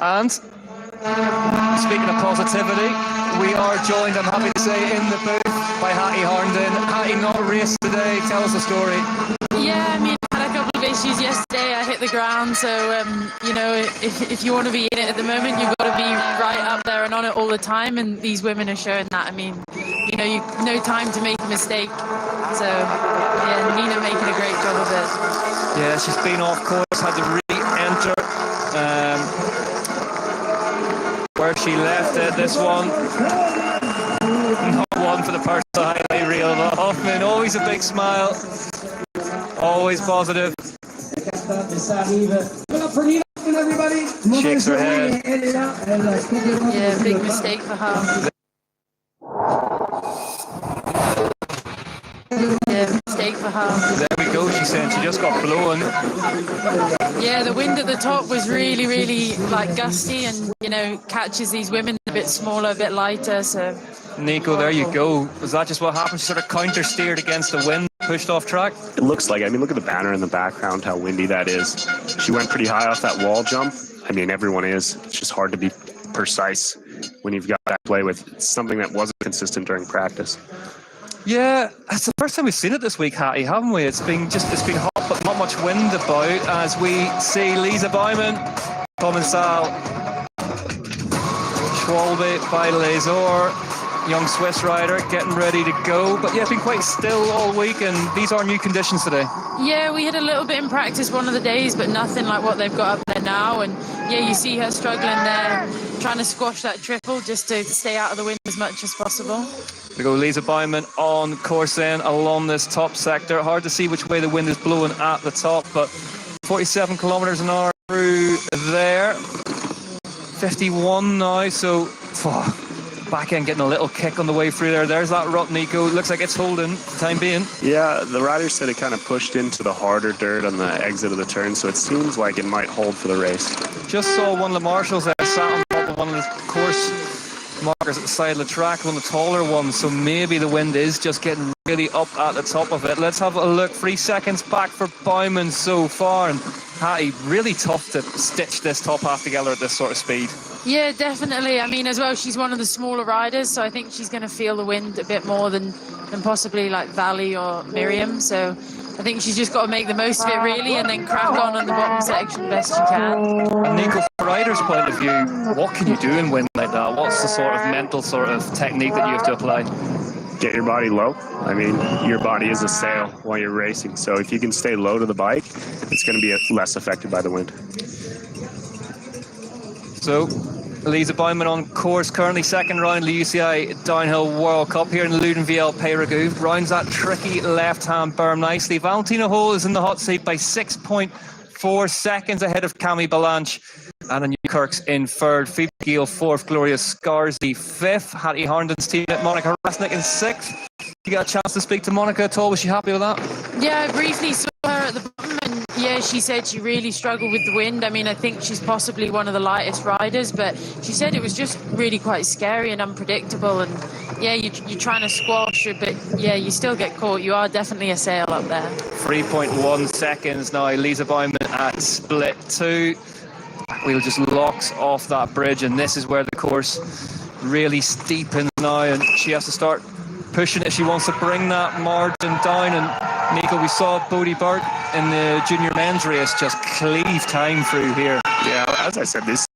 And speaking of positivity, we are joined, I'm happy to say, in the booth by Hattie Harnden. Hattie, not a race today. Tell us the story. Yeah, I mean, I had a couple of issues yesterday. I hit the ground, so you know, if you want to be in it at the moment, you've got to be right up there and on it all the time. And these women are showing that. I mean, you know, no time to make a mistake. So yeah, Nina making a great job of it. Yeah, she's been off course, had to re-enter where she left it. This one, not one for the personal highlight reel of Hoffman. Always a big smile, always positive. Shakes her head. Yeah, big mistake for her. Yeah, mistake for her. There we go, she said. She just got blown. Yeah, the wind at the top was really, really like gusty, and you know, catches these women a bit smaller, a bit lighter. So, Nico, there you go. Was that just what happened? She sort of counter-steered against the wind, pushed off track? It looks like. I mean, look at the banner in the background, how windy that is. She went pretty high off that wall jump. I mean, everyone is. It's just hard to be precise when you've got that play with. It's something that wasn't consistent during practice. Yeah, it's the first time we've seen it this week, Hattie, haven't we? It's been hot, but not much wind about as we see Lisa Baumann, Commensal, Schwalbe by Lesor, young Swiss rider getting ready to go. But yeah, it's been quite still all week, and these are new conditions today. Yeah, we had a little bit in practice one of the days, but nothing like what they've got up there now. And yeah, you see her struggling there, trying to squash that triple just to stay out of the wind as much as possible. We go Lisa Baumann on course then along this top sector. Hard to see which way the wind is blowing at the top, but 47 kilometers an hour through there. 51 now, so back end getting a little kick on the way through there. There's that rut, Nico. Looks like it's holding for the time being. Yeah, the rider said it kind of pushed into the harder dirt on the exit of the turn, so it seems like it might hold for the race. Just saw one of the marshals there sat on top of one of the course markers at the side of the track, one of the taller ones, so maybe the wind is just getting really up at the top of it. Let's have a look. 3 seconds back for Baumann so far, and Hattie, really tough to stitch this top half together at this sort of speed. Yeah, definitely. I mean, as well, she's one of the smaller riders, so I think she's going to feel the wind a bit more than possibly like Valley or Miriam. So I think she's just got to make the most of it, really, and then crack on the bottom section best she can. And Nico, from a rider's point of view, what can you do in wind like that? What's the sort of mental sort of technique that you have to apply? Get your body low. I mean, your body is a sail while you're racing, so if you can stay low to the bike, it's going to be less affected by the wind. So, Lisa Baumann on course, currently second round the UCI Downhill World Cup here in Ludenviel Peyraguve. Rounds that tricky left-hand berm nicely. Valentina Hole is in the hot seat by 6.4 seconds ahead of Camille Balanche. Anna Newkirk's in third, Phoebe Gill fourth, Gloria Scarsy fifth, Hattie Harnden's teammate Monica Rasnick in sixth. You got a chance to speak to Monica at all? Was she happy with that? Yeah, I briefly saw her at the bottom, and yeah, she said she really struggled with the wind. I mean, I think she's possibly one of the lightest riders, but she said it was just really quite scary and unpredictable. And yeah, you're trying to squash it, but yeah, you still get caught. You are definitely a sail up there. 3.1 seconds now. Lisa Baumann at split 2. Wheel just locks off that bridge, and this is where the course really steepens now, and she has to start pushing if she wants to bring that margin down. And Nico, we saw Bodie Burke in the junior men's race just cleave time through here. Yeah, as I said, this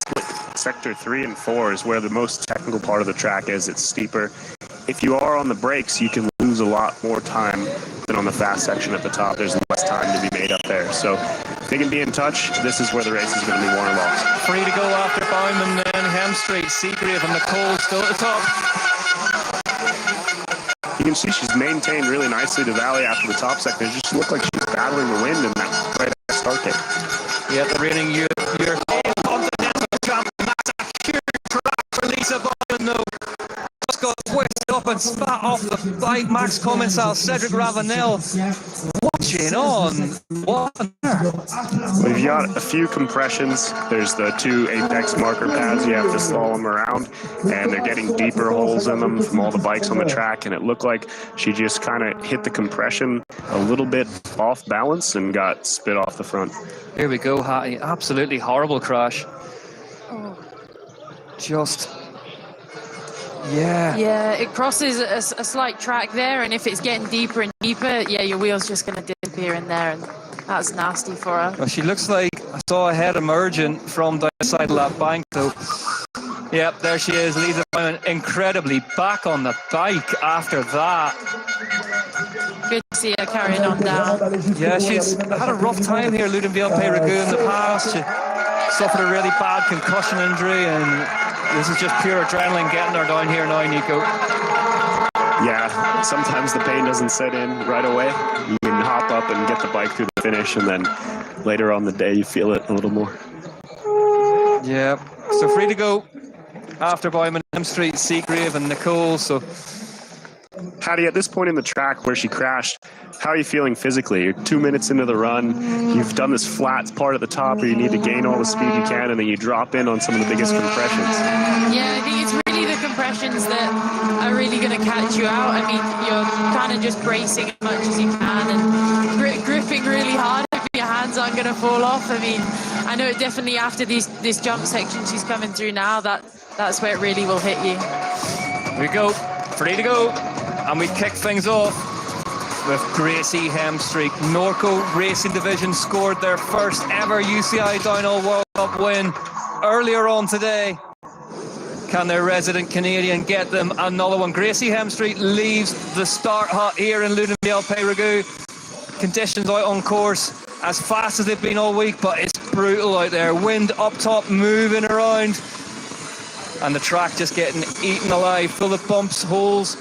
sector 3 and 4 is where the most technical part of the track is. It's steeper. If you are on the brakes, you can lose a lot more time than on the fast section at the top. There's less time to be made up there. So if they can be in touch, this is where the race is going to be won or lost. Free to go after Baumann then. Hemstreet, Seagrave and Nicole still at the top. You can see she's maintained really nicely the valley after the top sector. It just looked like she's battling the wind in that right at the start gate. Yeah, the reigning European Continental Champion. That's a huge track for Lisa Baumann though. Just got twisted up and spat off the bike. Max Commensal, Cedric Ravenel watching on. What on earth? We've got a few compressions. There's the 2 apex marker pads you have to slalom around, and they're getting deeper holes in them from all the bikes on the track, and it looked like she just kind of hit the compression a little bit off balance and got spit off the front. Here we go, Hattie. Absolutely horrible crash. Just, yeah. Yeah, it crosses a slight track there, and if it's getting deeper and deeper, yeah, your wheel's just going to disappear in there, and that's nasty for her. Well, she looks like I saw a head emerging from the side of that bank, though. Yep, there she is, Lisa Bowman, incredibly back on the bike after that. Good to see her carrying on down. Yeah, she's had a rough time here, Ludenviel-Peyragueux, in the past. She suffered a really bad concussion injury, and this is just pure adrenaline getting her down here now, Nico. Yeah, sometimes the pain doesn't set in right away. You can hop up and get the bike through the finish, and then later on the day you feel it a little more. Yeah, so free to go after Bowman, M Street, Seagrave and Nicole. So Patty, at this point in the track where she crashed, how are you feeling physically? You're 2 minutes into the run, you've done this flat part at the top where you need to gain all the speed you can, and then you drop in on some of the biggest compressions. Yeah, I think it's really the compressions that are really going to catch you out. I mean, you're kind of just bracing as much as you can and gripping really hard if your hands aren't going to fall off. I mean, I know it definitely after this jump section she's coming through now, that's where it really will hit you. here we go, free to go. And we kick things off with Gracie Hemstreak. Norco Racing Division scored their first ever UCI Downhill World Cup win earlier on today. Can their resident Canadian get them another one? Gracie Hemstreak leaves the start hut here in Ludenviel-Peyragueux. Conditions out on course as fast as they've been all week, but it's brutal out there. Wind up top, moving around. And the track just getting eaten alive, full of bumps, holes.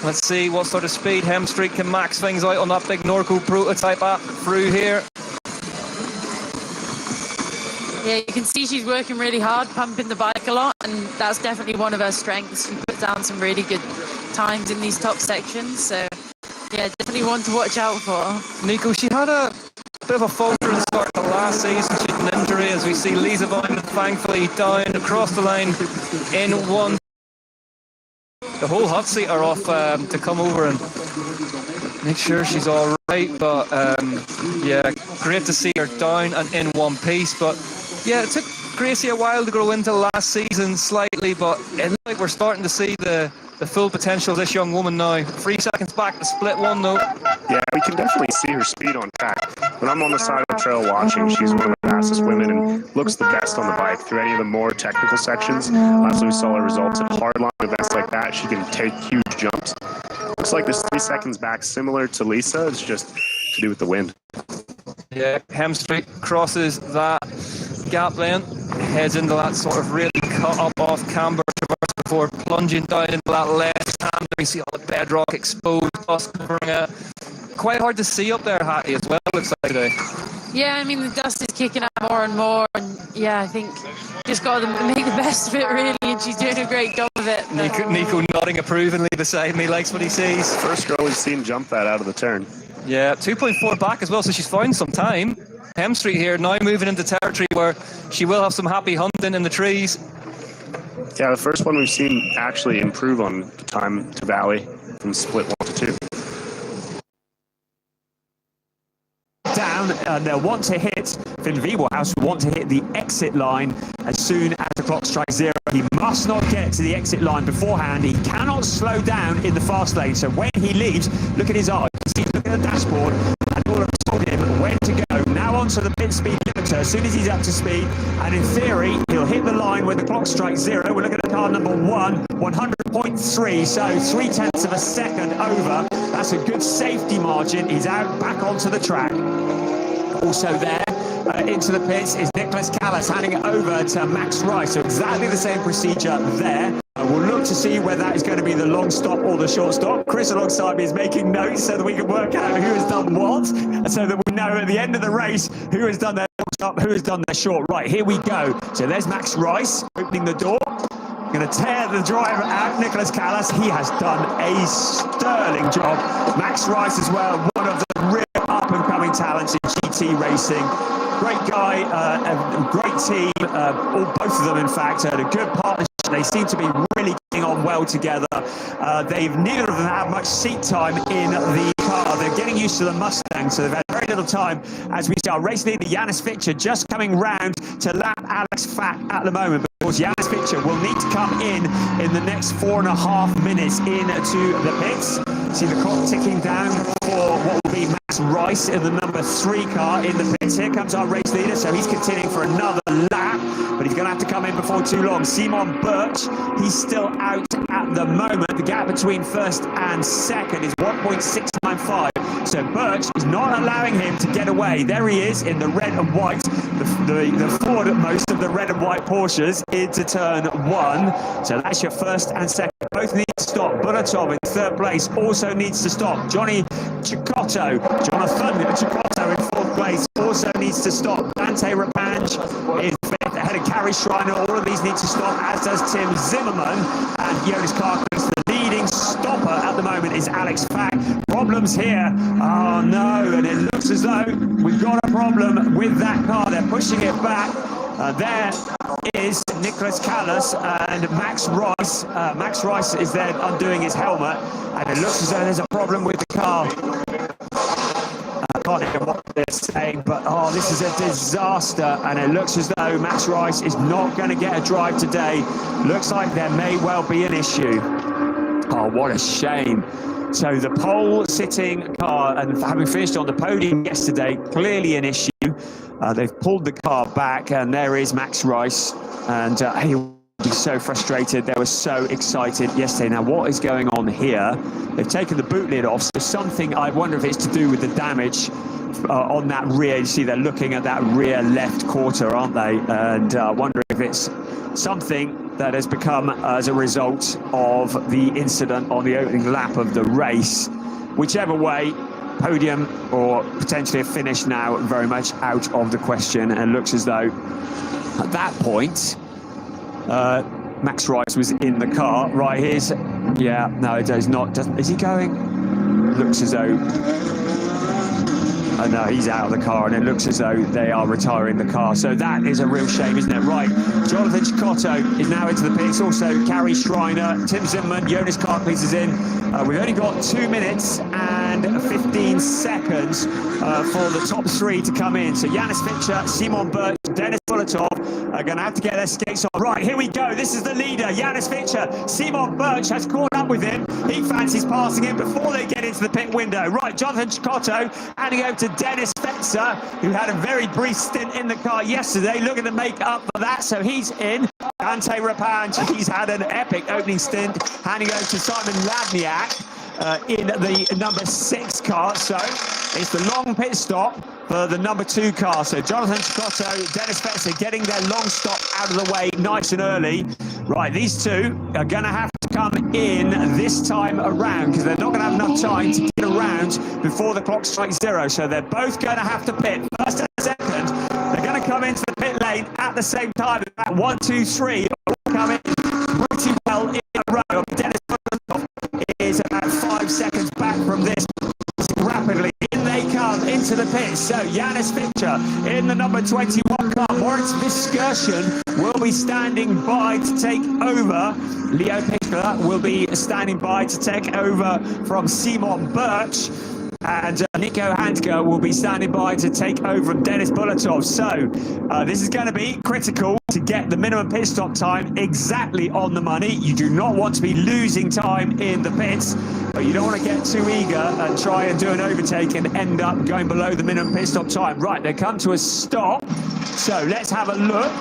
Let's see what sort of speed Hemstreak can max things out on that big Norco prototype app through here. Yeah, you can see she's working really hard, pumping the bike a lot, and that's definitely one of her strengths. She puts down some really good times in these top sections, so yeah, definitely one to watch out for. Nico, she had a bit of a falter in the start of last season. She had an injury, as we see Lisa Bowman thankfully down across the line in one. The whole hot seat are off to come over and make sure she's all right. But yeah, great to see her down and in one piece. But yeah, it took Gracie a while to grow into last season slightly, but it looks like we're starting to see the full potential of this young woman now. 3 seconds back to split one though. Yeah, we can definitely see her speed on track. When I'm on the side of the trail watching, she's one of the fastest women and looks the best on the bike through any of the more technical sections. Last time we saw her results at hardline events like that, she can take huge jumps. Looks like this 3 seconds back, similar to Lisa. It's just to do with the wind. Yeah, Hemstreak crosses that gap lane, heads into that sort of really cut up off camber traverse before plunging down into that left hand. We see all the bedrock exposed, dust covering it. Quite hard to see up there, Hattie, as well, looks like today. Yeah, I mean, the dust is kicking up more and more, and yeah, I think just got to make the best of it, really, and she's doing a great job of it. Nico nodding approvingly beside me, likes what he sees. First girl we've seen jump that out of the turn. Yeah, 2.4 back as well, so she's found some time. Hemstreak here now moving into territory where she will have some happy hunting in the trees. Yeah, the first one we've seen actually improve on time to valley from split 1 to 2. Down, and they'll want to hit, Finn Wiebelhaus will want to hit the exit line as soon as the clock strikes 0. He must not get to the exit line beforehand. He cannot slow down in the fast lane. So when he leaves, look at his eyes. He's looking at the dashboard and all of told him when to go. Now onto the pit speed limiter as soon as he's up to speed. And in theory, he'll hit the line when the clock strikes 0. We're looking at car number 1, 100.3. So 0.3 of a second over. That's a good safety margin. He's out back onto the track. Also there into the pits is Nicholas Callas handing it over to Max Rice. So exactly the same procedure there. We'll look to see whether that is going to be the long stop or the short stop. Chris alongside me is making notes so that we can work out who has done what, and so that we know at the end of the race who has done their long stop, who has done their short. Right, here we go. So there's Max Rice opening the door. Going to tear the driver out, Nicholas Callas. He has done a sterling job. Max Rice as well, one of the real up-and-coming talents in GT racing. Great guy, a great team, both of them in fact had a good partnership. They seem to be really getting on well together. Neither of them have much seat time in the car. They're getting used to the Mustang, so they've had very little time. As we see our race leader, Janis Fischer, just coming round to lap Alex Fack at the moment. Of course, Janis Fischer will need to come in the next 4.5 minutes into the pits. See the clock ticking down for what will be Max Rice in the number 3 car in the pits. Here comes our race leader, so he's continuing for another lap, but he's going to have to come in before too long. Simon Birch, he's still out at the moment. The gap between first and second is 1.695, so Birch is not allowing him to get away. There he is in the red and white, the forward at most of the red and white Porsches into turn 1. So that's your first and second. Both need to stop. Bulatov in third place also needs to stop. Jonathan Cecotto in fourth place also needs to stop. Dante Rapinge is fifth ahead of Carrie Schreiner. All of these need to stop, as does Tim Zimmerman and Jonas Karkens. The leading stopper at the moment is Alex Fack. Problems here. Oh no, and it looks as though we've got a problem with that car. They're pushing it back. There is Nicholas Callas and Max Rice. Max Rice is there undoing his helmet, and it looks as though there's a problem with the car. I can't hear what they're saying, but this is a disaster, and it looks as though Max Rice is not going to get a drive today. Looks like there may well be an issue. Oh, what a shame. So the pole sitting car, and having finished on the podium yesterday, clearly an issue. They've pulled the car back, and there is Max Rice, and he will be so frustrated. They were so excited yesterday. Now, what is going on here? They've taken the boot lid off, so something, I wonder if it's to do with the damage on that rear. You see, they're looking at that rear left quarter, aren't they? And I wonder if it's something that has become as a result of the incident on the opening lap of the race. Whichever way, podium or potentially a finish now very much out of the question, and it looks as though at that point Max Rice was in the car. Right, here's no, it does not. Is he going? Looks as though no, he's out of the car, and it looks as though they are retiring the car. So that is a real shame, isn't it? Right, Jonathan Cecotto is now into the pits. Also, Carrie Schreiner, Tim Zimmerman, Jonas Karkens is in. We've only got 2 minutes and 15 seconds for the top 3 to come in. So Janis Fischer, Simon Birch, Dennis Bulatov are going to have to get their skates on. Right, here we go. This is the leader, Janis Fischer. Simon Birch has caught up with him. He fancies passing him before they get into the pit window. Right, Jonathan Cecotto handing over to Dennis Fetzer, who had a very brief stint in the car yesterday, looking to make up for that, so he's in. Dante Rapinge, he's had an epic opening stint, handing over to Simon Ladniak in the number 6 car. So it's the long pit stop for the number 2 car. So Jonathan Cecotto, Dennis Fetzer getting their long stop out of the way nice and early. Right, these two are going to have to come in this time around, because they're not going to have enough time to get around before the clock strikes 0. So they're both going to have to pit first and second. They're going to come into the pit lane at the same time. About 1, 2, 3 all come in pretty well in a row. Dennis Bulatov is about 5 seconds back from this. Rapidly in they come into the pits. So Janis Fischer in the number 21 car. Moritz Viskerschen will be standing by to take over. Leo Pichler will be standing by to take over from Simon Birch. And Nico Handke will be standing by to take over from Dennis Bulatov. So this is going to be critical to get the minimum pit stop time exactly on the money. You do not want to be losing time in the pits, but you don't want to get too eager and try and do an overtake and end up going below the minimum pit stop time. Right, they come to a stop. So let's have a look.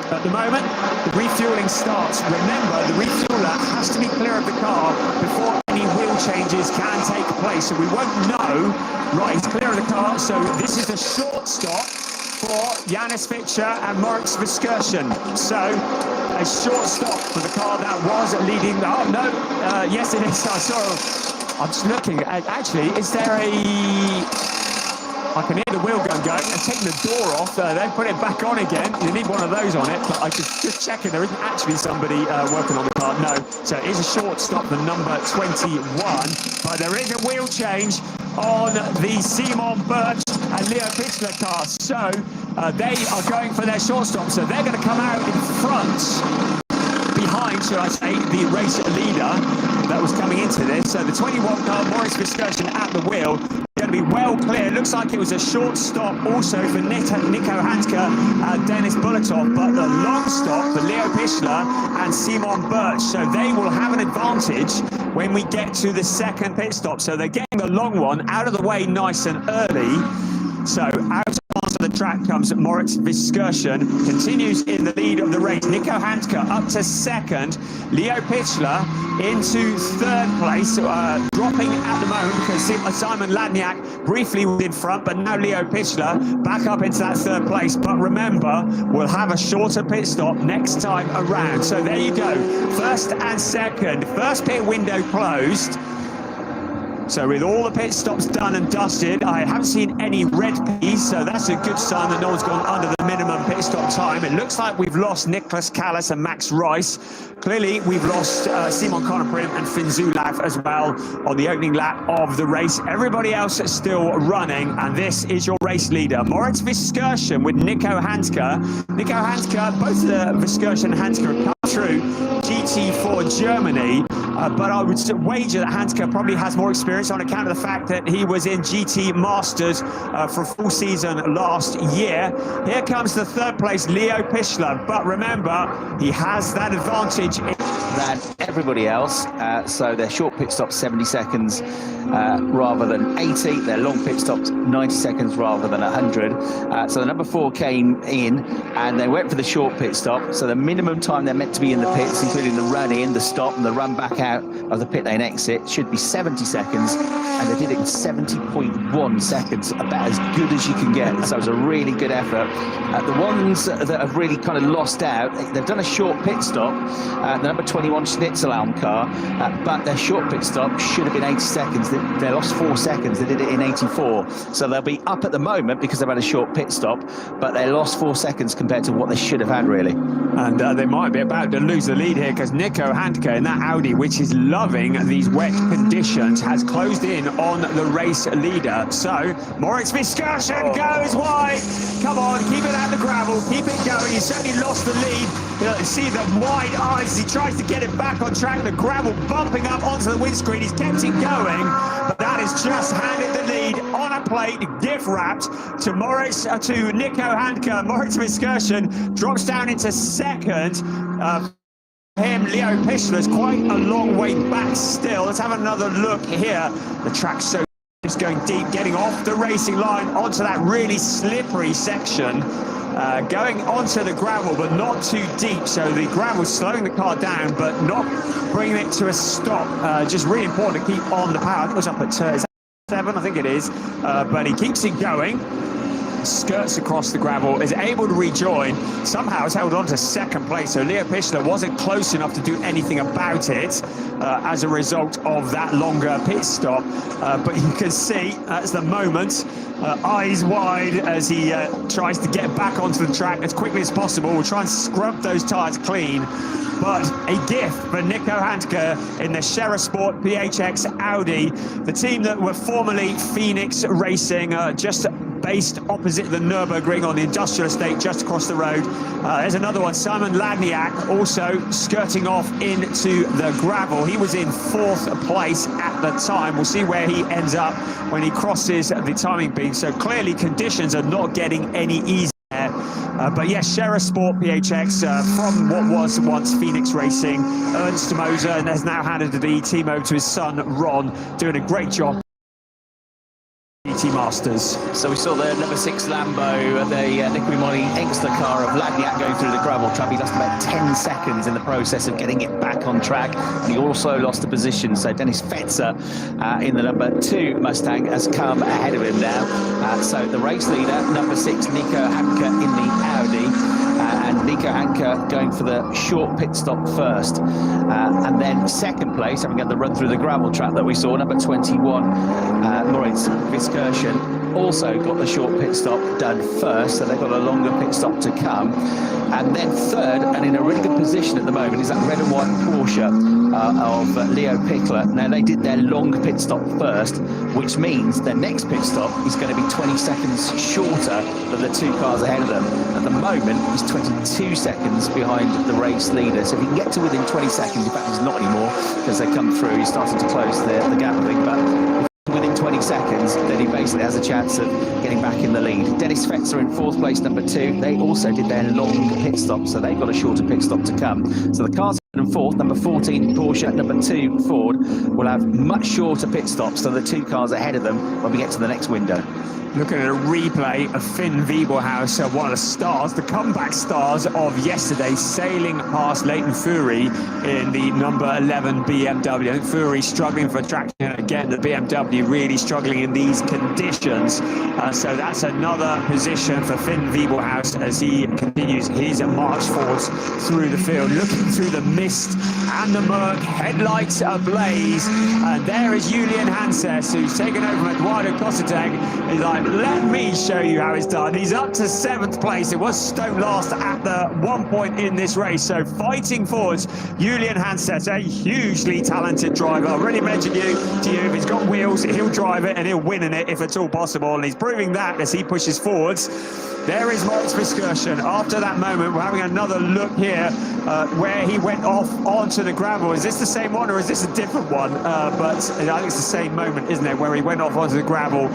At the moment, the refueling starts. Remember, the refueler has to be clear of the car before any wheel changes can take place. So we won't know. Right, he's clear of the car. So this is a short stop for Janis Fischer and Moritz Viskerschen. So a short stop for the car that was leading. Oh no, yes it is. I saw. I'm just looking. Actually, is there a? I can hear the wheel gun going. They're taking the door off. They put it back on again. You need one of those on it. But I just checking. There isn't actually somebody working on the car. No. So it is a short stop for number 21. But there is a wheel change on the Simon Birch and Leo Pichler car. So they are going for their short stop. So they're going to come out in front, behind, should I say, the race leader. that was coming into this. So the 21 car, Moritz Viskersen at the wheel, going to be well clear. Looks like it was a short stop also for Nico Handke, Dennis Bulatov, but the long stop for Leo Pichler and Simon Birch. So they will have an advantage when we get to the second pit stop. So they're getting the long one out of the way nice and early. So out onto the track comes Moritz Viskersen, continues in the lead of the race. Nico Handke up to second. Leo Pichler into third place, dropping at the moment because Simon Ladniak briefly was in front, but now Leo Pichler back up into that third place. But remember, we'll have a shorter pit stop next time around. So there you go, first and second. First pit window closed. So with all the pit stops done and dusted, I haven't seen any red P's, so that's a good sign that no one's gone under the minimum pit stop time. It looks like we've lost Nicholas Callas and Max Rice. Clearly, we've lost Simon Konoprim and Finn Zulav as well on the opening lap of the race. Everybody else is still running, and this is your race leader, Moritz Viskersen with Nico Handke. Nico Handke, both the Viskersen and Handke have come through GT4 Germany, but I would wager that Handke probably has more experience on account of the fact that he was in GT Masters for a full season last year. Here comes the third place, Leo Pichler, but remember, he has that advantage than everybody else, so their short pit stop 70 seconds rather than 80, their long pit stops 90 seconds rather than 100. So the number 4 came in and they went for the short pit stop, so the minimum time they're meant to be in the pits, including the run in, the stop and the run back out of the pit lane exit, should be 70 seconds, and they did it in 70.1 seconds, about as good as you can get. So it was a really good effort. The ones that have really kind of lost out, they've done a short pit stop, the number 21 Schnitzelhelm car, but their short pit stop should have been 80 seconds. They lost 4 seconds, they did it in 84. So they'll be up at the moment because they've had a short pit stop, but they lost 4 seconds compared to what they should have had, really. And they might be about to lose the lead here because Nico Handke in that Audi, which is loving these wet conditions, has closed in on the race leader. So Moritz Viskersen goes wide. Come on, keep it at the gravel, keep it going. He's certainly lost the lead. You see the wide eyes as he tries to get it back on track. The gravel bumping up onto the windscreen. He's kept it going, but that is just handed the lead on a plate, gift wrapped to Nico Handke. Moritz Viskersen drops down into second. Him, Leo Pichler, is quite a long way back still. Let's have another look here. The track's so it's going deep, getting off the racing line onto that really slippery section. Going onto the gravel, but not too deep. So the gravel's slowing the car down, but not bringing it to a stop. Just really important to keep on the power. I think it was up at 7, I think it is. But he keeps it going. Skirts across the gravel, is able to rejoin, somehow has held on to second place. So Leo Pichler wasn't close enough to do anything about it as a result of that longer pit stop. But you can see that's the moment, eyes wide as he tries to get back onto the track as quickly as possible. We'll try and scrub those tyres clean. But a gift for Nico Handke in the Scherer Sport PHX Audi, the team that were formerly Phoenix Racing, just based opposite the Nürburgring on the industrial estate just across the road. There's another one, Simon Ladniak, also skirting off into the gravel. He was in 4th place at the time. We'll see where he ends up when he crosses the timing beam. So clearly conditions are not getting any easier. But yes, Scherer Sport PHX from what was once Phoenix Racing, Ernst Moser, and has now handed the team over to his son Ron, doing a great job. GT Masters. So we saw the number 6 Lambo, the Nico Imoli Engstler car of Ladniak going through the gravel trap. He lost about 10 seconds in the process of getting it back on track, and he also lost a position. So Dennis Fetzer in the number 2 Mustang has come ahead of him now. So the race leader, number 6 Nico Handke in the Audi. And Nico Handke going for the short pit stop first. And then second place, having got the run through the gravel track that we saw, number 21, Moritz Viskersen, also got the short pit stop done first, so they've got a longer pit stop to come. And then third, and in a really good position at the moment, is that red and white Porsche of Leo Pickler. Now, they did their long pit stop first, which means their next pit stop is going to be 20 seconds shorter than the two cars ahead of them. At the moment, he's 22 seconds behind the race leader. So if he can get to within 20 seconds, in fact, he's not anymore because they come through, he's starting to close the gap, I think. But within 20 seconds, then he basically has a chance of getting back in the lead. Dennis Fetzer in fourth place, number 2. They also did their long pit stop, so they've got a shorter pit stop to come. So the cars in fourth, number 14 Porsche, number 2 Ford, will have much shorter pit stops than the two cars ahead of them when we get to the next window. Looking at a replay of Finn Wiebelhaus, one of the stars, the comeback stars of yesterday, sailing past Leighton Fury in the number 11 BMW. I think Fury struggling for traction again, the BMW really struggling in these conditions. So that's another position for Finn Wiebelhaus as he continues his march forwards through the field, looking through the mist and the murk, headlights ablaze. And there is Julian Hanses, who's taken over from Eduardo Cossetag. He's like, let me show you how it's done. He's up to 7th place. It was stone last at the one point in this race. So fighting forwards, Julian Hanses, a hugely talented driver. I've already mentioned to you, if he's got wheels, he'll drive it and he'll win in it if at all possible. And he's proving that as he pushes forwards. There is Moritz Viskursen. After that moment, we're having another look here where he went off onto the gravel. Is this the same one or is this a different one? But I think it's the same moment, isn't it, where he went off onto the gravel,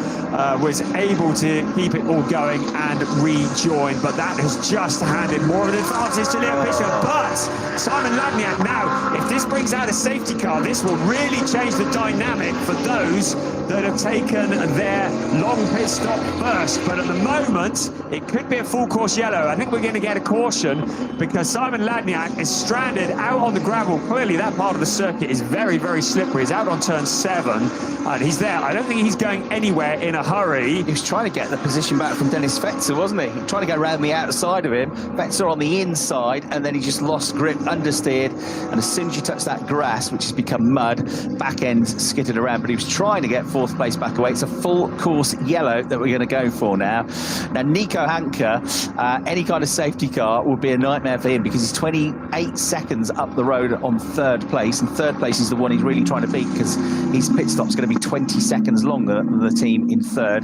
was able to keep it all going and rejoin. But that has just handed more of an advantage to Leo Fischer. But Simon Lagniac now, if this brings out a safety car, this will really change the dynamic for those that have taken their long pit stop first. But at the moment, it could be a full course yellow. I think we're going to get a caution because Simon Lagniac is stranded out on the gravel. Clearly, that part of the circuit is very, very slippery. He's out on turn 7 and he's there. I don't think he's going anywhere in a hurry. He was trying to get the position back from Dennis Fetzer, wasn't he? Trying to go around the outside of him. Fetzer on the inside, and then he just lost grip, understeered, and as soon as you touch that grass, which has become mud, back end skittered around. But he was trying to get 4th place back away. It's a full course yellow that we're going to go for now. Now, Nico Hanke, any kind of safety car would be a nightmare for him because he's 28 seconds up the road on 3rd place, and 3rd place is the one he's really trying to beat because his pit stop's going to be 20 seconds longer than the team in 3rd.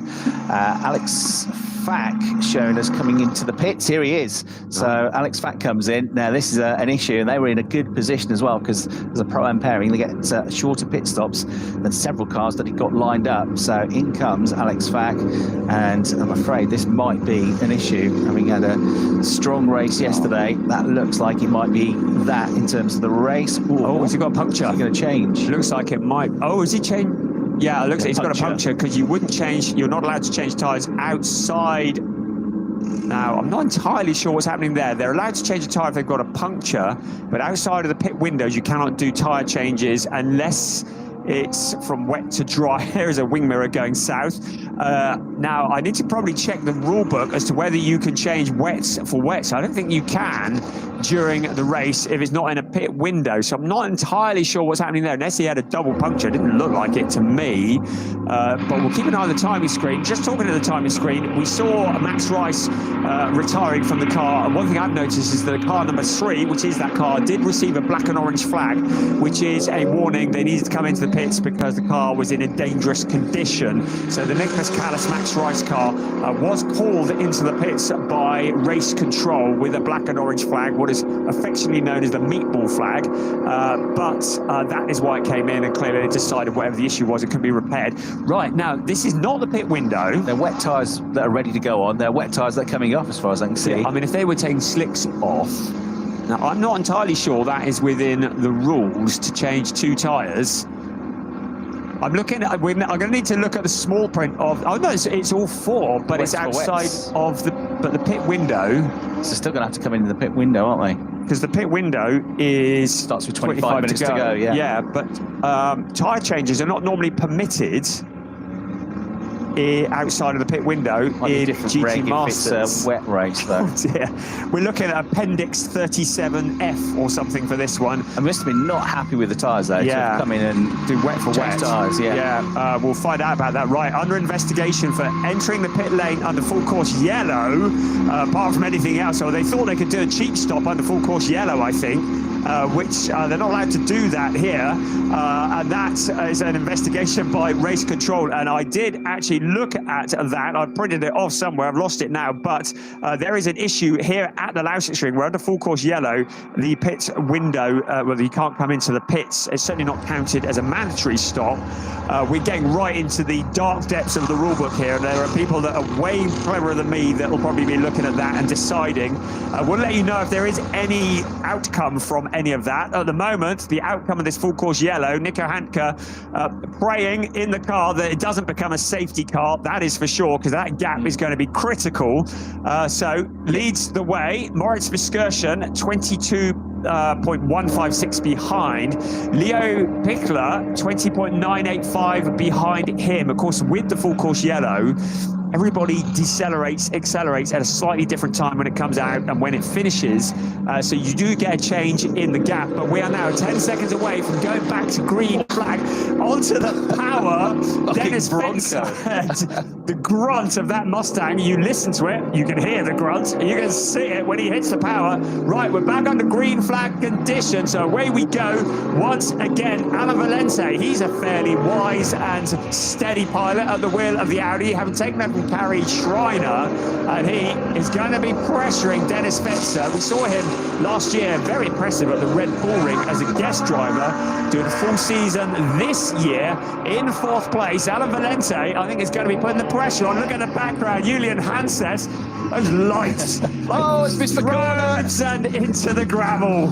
Alex Fack showing us coming into the pits. Here he is. So Alex Fack comes in. Now this is an issue, and they were in a good position as well because as a pro-am pairing, they get shorter pit stops than several cars that he got lined up. So in comes Alex Fack, and I'm afraid this might be an issue. Having had a strong race yesterday, that looks like it might be that in terms of the race. Ooh, oh, has he got a puncture? Is he going to change? Looks like it might. Oh, is he changed? Yeah, it looks like he's got a puncture because you wouldn't change, you're not allowed to change tyres outside. Now, I'm not entirely sure what's happening there. They're allowed to change a tyre if they've got a puncture, but outside of the pit windows, you cannot do tyre changes unless it's from wet to dry. There is a wing mirror going south. Now, I need to probably check the rule book as to whether you can change wets for wets. I don't think you can during the race if it's not in a pit window. So I'm not entirely sure what's happening there. Unless he had a double puncture. It didn't look like it to me. But we'll keep an eye on the timing screen. Just talking to the timing screen, we saw Max Rice retiring from the car. And one thing I've noticed is that car number 3, which is that car, did receive a black and orange flag, which is a warning they needed to come into the pits because the car was in a dangerous condition. So the Nicholas Callas Max Rice car was called into the pits by race control with a black and orange flag, what is affectionately known as the meatball flag. But that is why it came in, and clearly they decided whatever the issue was, it could be repaired. Right, now, this is not the pit window. They're wet tyres that are ready to go on. They're wet tyres that are coming off as far as I can see. Yeah, I mean, if they were taking slicks off, now I'm not entirely sure that is within the rules to change 2 tyres. I'm looking at, I'm going to need to look at the small print of, oh no, it's all 4, but it's outside of the pit window. So still going to have to come into the pit window, aren't they? Because the pit window is starts with 25 minutes to go. Yeah. Yeah, but tyre changes are not normally permitted outside of the pit window Might be in different GT reg if Masters. it's a wet race, though. We're looking at Appendix 37F or something for this one. I must have been not happy with the tyres, though. Yeah. To have come in and Do wet for change wet. tyres, yeah. We'll find out about that. Right, under investigation for entering the pit lane under full course yellow, apart from anything else. So they thought they could do a cheap stop under full course yellow, I think, which they're not allowed to do that here. And that is an investigation by race control. And I did actually look at that. I printed it off somewhere. I've lost it now. But there is an issue here at the Lausitzring. We're under full course yellow. The pit window, well, you can't come into the pits. It's certainly not counted as a mandatory stop. We're getting right into the dark depths of the rulebook here. And there are people that are way cleverer than me that will probably be looking at that and deciding. We'll let you know if there is any outcome from any of that. At the moment, the outcome of this full course yellow, Nico Handke praying in the car that it doesn't become a safety car. That is for sure, because that gap is going to be critical. So leads the way. Moritz Viskursen, 22.156 behind. Leo Pichler, 20.985 behind him. Of course, with the full course yellow, everybody decelerates, accelerates at a slightly different time when it comes out and when it finishes. So you do get a change in the gap. But we are now 10 seconds away from going back to green flag onto the power. Dennis Fencer, the grunt of that Mustang. You listen to it, you can hear the grunt, you can see it when he hits the power. Right, we're back under green flag condition. So away we go once again. Alain Valente, he's a fairly wise and steady pilot at the wheel of the Audi, having taken that from Carrie Schreiner, and he is going to be pressuring Dennis Fencer. We saw him last year, very impressive at the Red Bull Ring as a guest driver, doing a full season this year in 4th place. Alain Valente, I think, is going to be putting the pressure on. Look at the background, Julian Hanses, those lights. Oh, it's Mr. Corner! And into the gravel.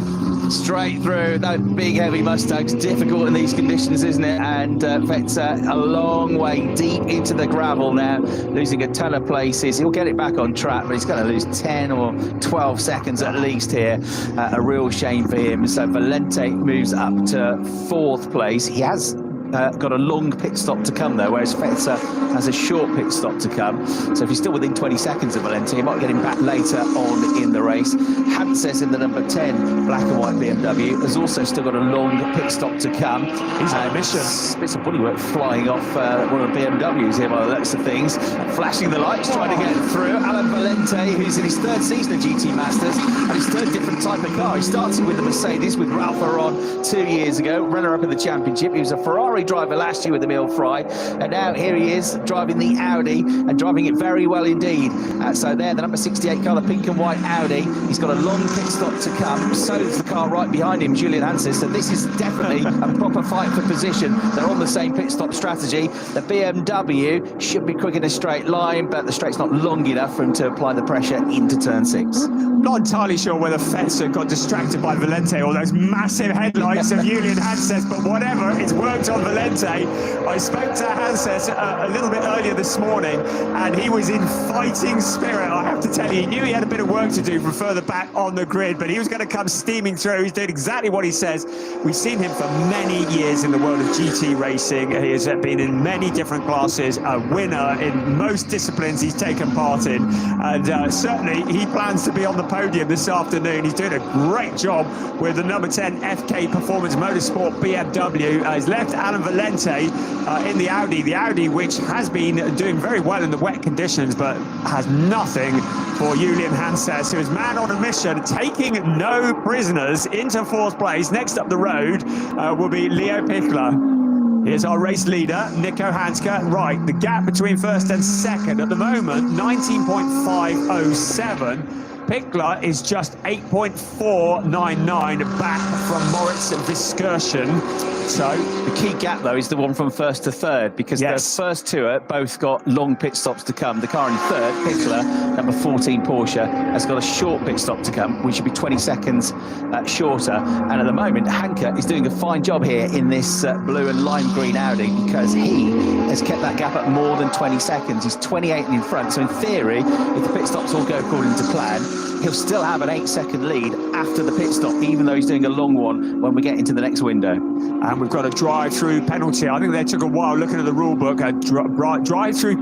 Straight through. That big, heavy Mustang's difficult in these conditions, isn't it? And Fetzer a long way deep into the gravel now, losing a ton of places. He'll get it back on track, but he's going to lose 10 or 12 seconds at least here. A real shame for him. So Valente moves up to 4th place. He has got a long pit stop to come though, whereas Fetzer has a short pit stop to come. So if he's still within 20 seconds of Valente, he might get him back later on in the race. Hanses in the number 10 black and white BMW has also still got a long pit stop to come. He's on a mission. Bits of bodywork flying off one of the BMWs here by the looks of things. Flashing the lights, trying to get through. Alain Valente, who's in his 3rd season of GT Masters, and his 3rd different type of car. He started with the Mercedes with Ralph Aron 2 years ago, runner-up in the championship. He was a Ferrari driver last year with Emile Fry, and now here he is driving the Audi and driving it very well indeed. So there, the number 68 car, the pink and white Audi. He's got a long pit stop to come. So is the car right behind him, Julian Hanses. So this is definitely a proper fight for position. They're on the same pit stop strategy. The BMW should be quick in a straight line, but the straight's not long enough for him to apply the pressure into turn 6. Not entirely sure whether Fetzer got distracted by Valente or those massive headlights of Julian Hanses, but whatever, it's worked on Valente. I spoke to Hanses a little bit earlier this morning, and he was in fighting spirit. I have to tell you, he knew he had a bit of work to do from further back on the grid, but he was going to come steaming through. He's doing exactly what he says. We've seen him for many years in the world of GT racing. He has been in many different classes, a winner in most disciplines he's taken part in, and certainly he plans to be on the podium this afternoon. He's doing a great job with the number 10 FK Performance Motorsport BMW. He's left Alain Valente in the Audi which has been doing very well in the wet conditions, but has nothing for Julian Hanses, who is man on a mission, taking no prisoners into 4th place. Next up the road will be Leo Pichler. Here's our race leader, Nico Handke. Right, the gap between 1st and 2nd at the moment, 19.507. Pichler is just 8.499 back from Moritz Viskursen. So the key gap though is the one from 1st to 3rd, because the first two are both got long pit stops to come. The car in 3rd, Pichler, number 14 Porsche, has got a short pit stop to come, which should be 20 seconds shorter. And at the moment, Handke is doing a fine job here in this blue and lime green Audi, because he has kept that gap at more than 20 seconds. He's 28 in front. So in theory, if the pit stops all go according to plan, he'll still have an 8-second lead after the pit stop, even though he's doing a long one when we get into the next window. And we've got a drive-through penalty. I think they took a while looking at the rule book. A drive-through penalty.